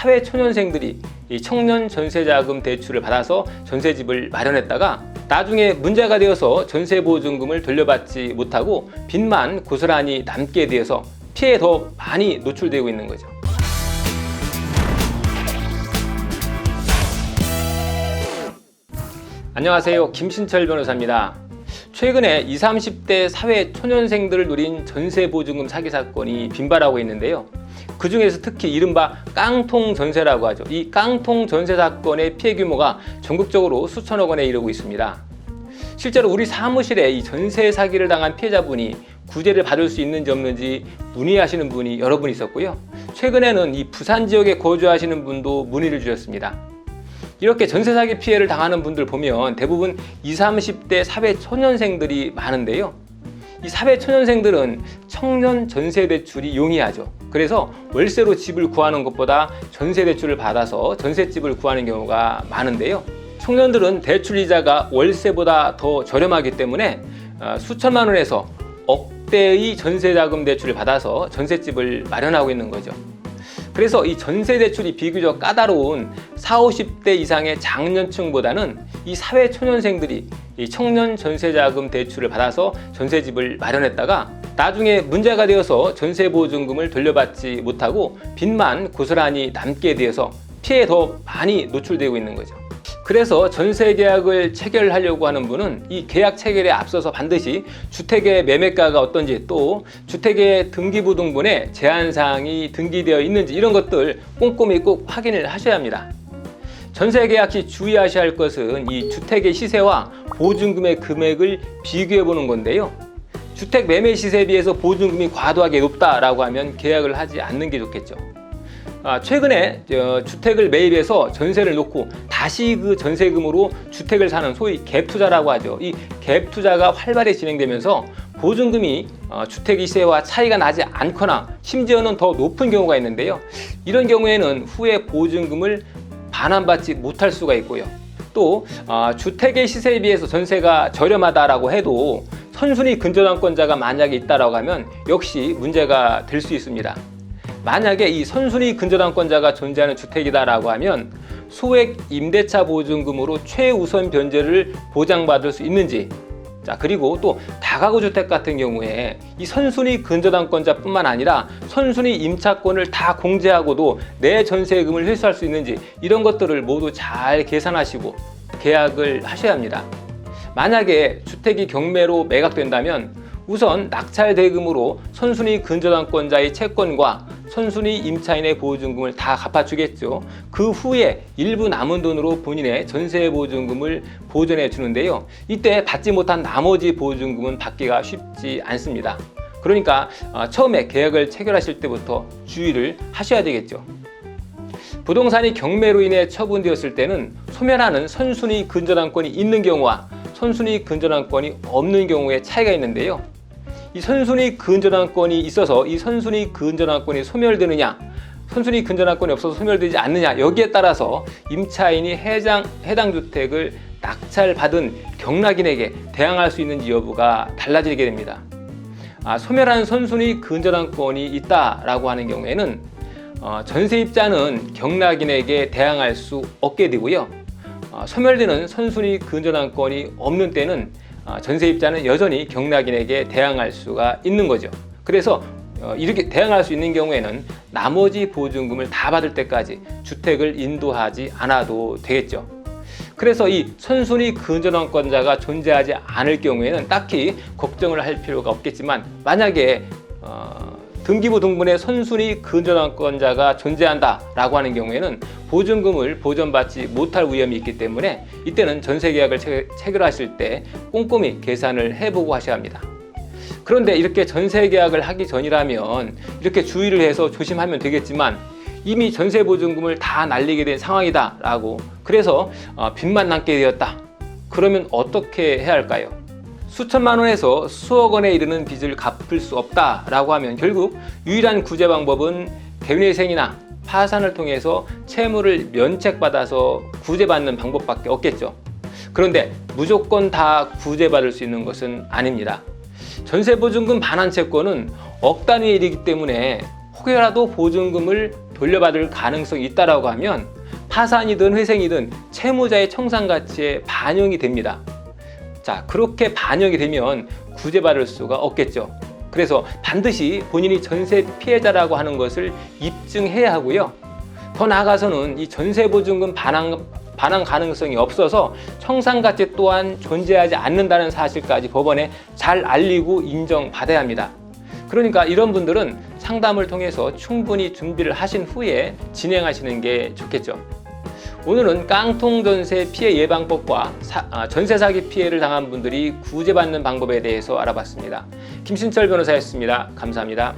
사회초년생들이 이 청년 전세자금 대출을 받아서 전세집을 마련했다가 나중에 문제가 되어서 전세보증금을 돌려받지 못하고 빚만 고스란히 남게 되어서 피해에 더 많이 노출되고 있는 거죠. 안녕하세요. 김신철 변호사입니다. 최근에 20, 30대 사회초년생들을 노린 전세보증금 사기 사건이 빈발하고 있는데요. 그 중에서 특히 이른바 깡통전세라고 하죠. 이 깡통전세 사건의 피해 규모가 전국적으로 수천억 원에 이르고 있습니다. 실제로 우리 사무실에 이 전세 사기를 당한 피해자분이 구제를 받을 수 있는지 없는지 문의하시는 분이 여러 분 있었고요. 최근에는 이 부산 지역에 거주하시는 분도 문의를 주셨습니다. 이렇게 전세 사기 피해를 당하는 분들 보면 대부분 20, 30대 사회초년생들이 많은데요. 이 사회초년생들은 청년 전세대출이 용이하죠. 그래서 월세로 집을 구하는 것보다 전세대출을 받아서 전셋집을 구하는 경우가 많은데요. 청년들은 대출 이자가 월세보다 더 저렴하기 때문에 수천만 원에서 억대의 전세자금 대출을 받아서 전셋집을 마련하고 있는 거죠. 그래서 이 전세대출이 비교적 까다로운 40, 50대 이상의 장년층보다는 이 사회초년생들이 이 청년 전세자금 대출을 받아서 전세집을 마련했다가 나중에 문제가 되어서 전세보증금을 돌려받지 못하고 빚만 고스란히 남게 되어서 피해에 더 많이 노출되고 있는 거죠. 그래서 전세계약을 체결하려고 하는 분은 이 계약 체결에 앞서서 반드시 주택의 매매가가 어떤지, 또 주택의 등기부등본에 제한사항이 등기되어 있는지 이런 것들 꼼꼼히 꼭 확인을 하셔야 합니다. 전세계약 시 주의하셔야 할 것은 이 주택의 시세와 보증금의 금액을 비교해 보는 건데요. 주택 매매 시세에 비해서 보증금이 과도하게 높다라고 하면 계약을 하지 않는 게 좋겠죠. 최근에 주택을 매입해서 전세를 놓고 다시 그 전세금으로 주택을 사는 소위 갭투자라고 하죠. 이 갭투자가 활발히 진행되면서 보증금이 주택 시세와 차이가 나지 않거나 심지어는 더 높은 경우가 있는데요. 이런 경우에는 후에 보증금을 반환받지 못할 수가 있고요. 또 주택의 시세에 비해서 전세가 저렴하다라고 해도 선순위 근저당권자가 만약에 있다라고 하면 역시 문제가 될 수 있습니다. 만약에 이 선순위 근저당권자가 존재하는 주택이다라고 하면 소액 임대차 보증금으로 최우선 변제를 보장받을 수 있는지, 그리고 또 다가구 주택 같은 경우에 이 선순위 근저당권자뿐만 아니라 선순위 임차권을 다 공제하고도 내 전세금을 회수할 수 있는지 이런 것들을 모두 잘 계산하시고 계약을 하셔야 합니다. 만약에 주택이 경매로 매각된다면 우선 낙찰 대금으로 선순위 근저당권자의 채권과 선순위 임차인의 보증금을 다 갚아주겠죠. 그 후에 일부 남은 돈으로 본인의 전세 보증금을 보전해 주는데요. 이때 받지 못한 나머지 보증금은 받기가 쉽지 않습니다. 그러니까 처음에 계약을 체결하실 때부터 주의를 하셔야 되겠죠. 부동산이 경매로 인해 처분되었을 때는 소멸하는 선순위 근저당권이 있는 경우와 선순위 근저당권이 없는 경우에 차이가 있는데요. 이 선순위 근저당권이 있어서 이 선순위 근저당권이 소멸되느냐, 선순위 근저당권이 없어서 소멸되지 않느냐, 여기에 따라서 임차인이 해당 주택을 낙찰받은 경락인에게 대항할 수 있는지 여부가 달라지게 됩니다. 소멸한 선순위 근저당권이 있다라고 하는 경우에는 전세입자는 경락인에게 대항할 수 없게 되고요. 소멸되는 선순위 근저당권이 없는 때는 전세입자는 여전히 경락인에게 대항할 수가 있는 거죠. 그래서 이렇게 대항할 수 있는 경우에는 나머지 보증금을 다 받을 때까지 주택을 인도하지 않아도 되겠죠. 그래서 이 선순위 근저당권자가 존재하지 않을 경우에는 딱히 걱정을 할 필요가 없겠지만, 만약에 등기부 등본에 선순위 근저당권자가 존재한다라고 하는 경우에는 보증금을 보전받지 못할 위험이 있기 때문에 이때는 전세계약을 체결하실 때 꼼꼼히 계산을 해보고 하셔야 합니다. 그런데 이렇게 전세계약을 하기 전이라면 이렇게 주의를 해서 조심하면 되겠지만, 이미 전세보증금을 다 날리게 된 상황이다라고, 그래서 빚만 남게 되었다. 그러면 어떻게 해야 할까요? 수천만 원에서 수억 원에 이르는 빚을 갚을 수 없다라고 하면 결국 유일한 구제 방법은 대뇌생이나 파산을 통해서 채무를 면책받아서 구제받는 방법밖에 없겠죠. 그런데 무조건 다 구제받을 수 있는 것은 아닙니다. 전세보증금 반환 채권은 억 단위의 일이기 때문에 혹여라도 보증금을 돌려받을 가능성이 있다라고 하면 파산이든 회생이든 채무자의 청산 가치에 반영이 됩니다. 자, 그렇게 반영이 되면 구제받을 수가 없겠죠. 그래서 반드시 본인이 전세 피해자라고 하는 것을 입증해야 하고요. 더 나아가서는 이 전세보증금 반환 가능성이 없어서 청산 가치 또한 존재하지 않는다는 사실까지 법원에 잘 알리고 인정받아야 합니다. 그러니까 이런 분들은 상담을 통해서 충분히 준비를 하신 후에 진행하시는 게 좋겠죠. 오늘은 깡통전세 피해 예방법과 전세 사기 피해를 당한 분들이 구제받는 방법에 대해서 알아봤습니다. 김신철 변호사였습니다. 감사합니다.